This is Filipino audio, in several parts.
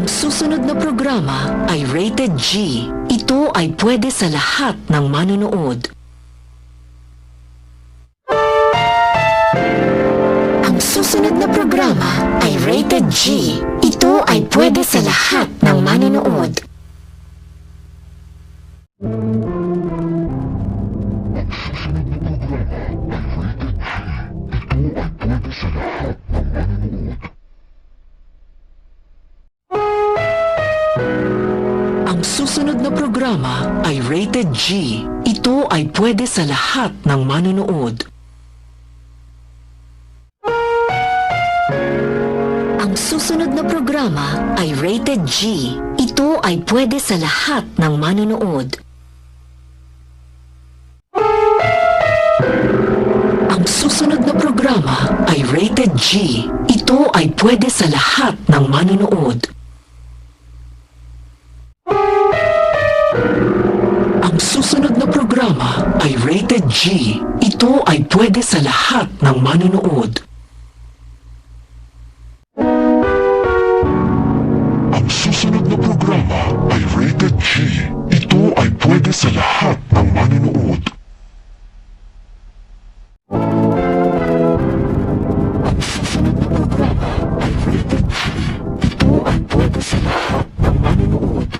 Ang susunod na programa ay rated G. Ito ay pwede sa lahat ng manonood. Ang susunod na programa ay rated G. Ito ay pwede sa lahat ng manonood. Ang susunod na programa ay rated G. Ito ay pwede sa lahat ng manonood. Ang susunod na programa ay rated G. Ito ay pwede sa lahat ng manonood. Ang susunod na programa ay rated G. Ito ay pwede sa lahat ng manonood. Ang susunod na programa ay rated G. Ito ay pwede sa lahat ng manonood. Ang susunod na programa ay rated G. Ito ay pwede sa lahat ng manonood. Ang susunod na programa ay rated G. Ito ay pwede sa lahat ng manonood.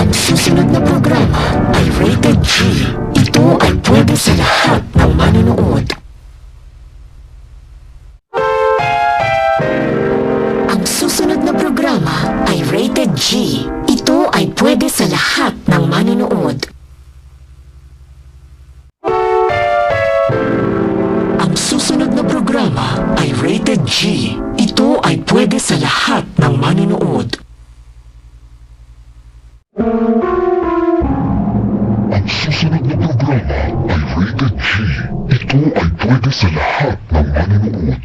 Ang susunod na programa ay rated G. Ito ay pwede sa lahat ng manonood. Ang susunod na programa ay rated G. Ito ay pwede sa lahat ng manonood. Ang susunod na programa ay rated G. Ito ay pwede sa lahat ng manonood. Ang susunod na programa ay rated G. Ito ay pwede sa lahat ng manonood.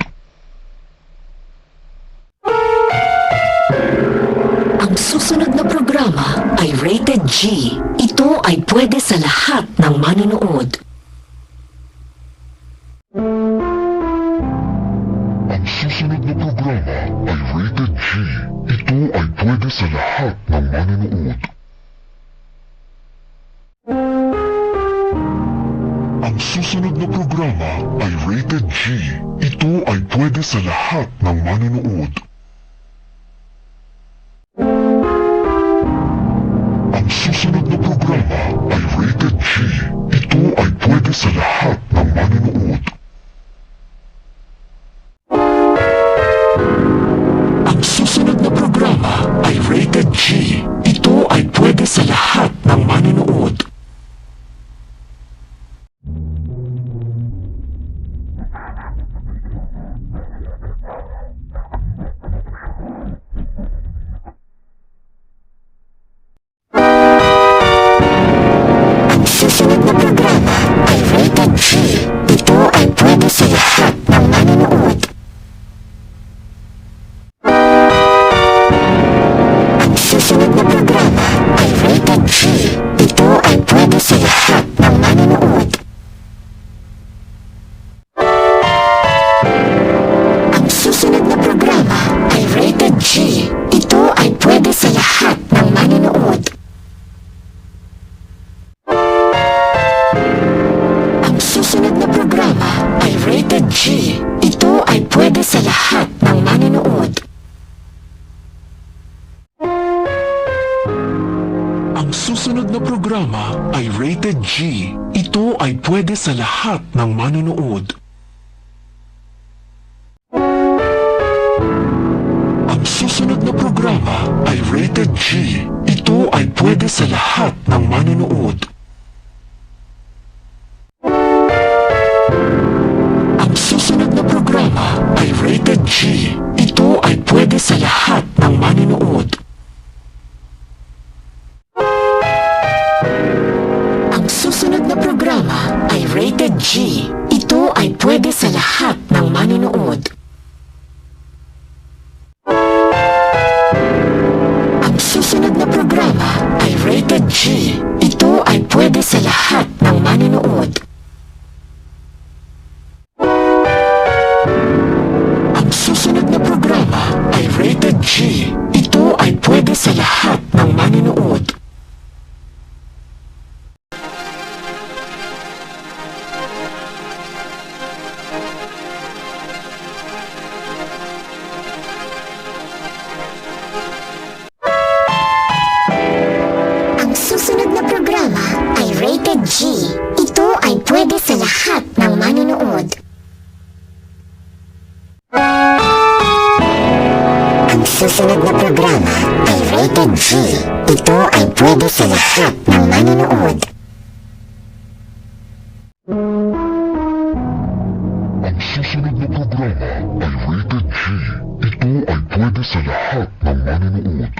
Ang susunod na programa ay rated G. Ito ay pwede sa lahat ng manonood. Ang susunod na programa ay rated G. Ito ay pwede sa lahat ng manonood. Ang susunod na programa ay rated G. Ito ay pwede sa lahat ng manonood. Ang susunod na programa ay rated G. Ito ay pwede sa lahat ng manonood. Ang susunod na programa ay rated G. Ito ay pwede sa lahat ng manonood. Susunod na programa ay rated G. Ito ay pwede sa lahat ng manonood. Ang susunod na programa ay rated G. Ito ay pwede sa lahat ng manonood. Ang susunod na programa ay rated G. Ito ay pwede sa lahat ng manonood. Ang susunod na programa ay rated G. Ito ay pwede sa lahat ng manonood. Ang susunod na programa ay rated G. Ito ay pwede sa lahat ng manonood. Ang susunod na programa ay rated G. Ito ay pwede sa lahat ng manonood. Ang susunod na programa ay rated G. Ito ay pwede sa lahat ng manonood. Ang susunod na programa ay rated G. Ito ay pwede sa lahat ng manonood. Ang susunod na programa ay rated G. Ito ay pwede sa lahat ng manonood. susunod na programa ay Rated G. Ito ay pwede sa lahat ng manonood. Ang susunod na programa ay Rated G. Ito ay pwede sa lahat ng manonood.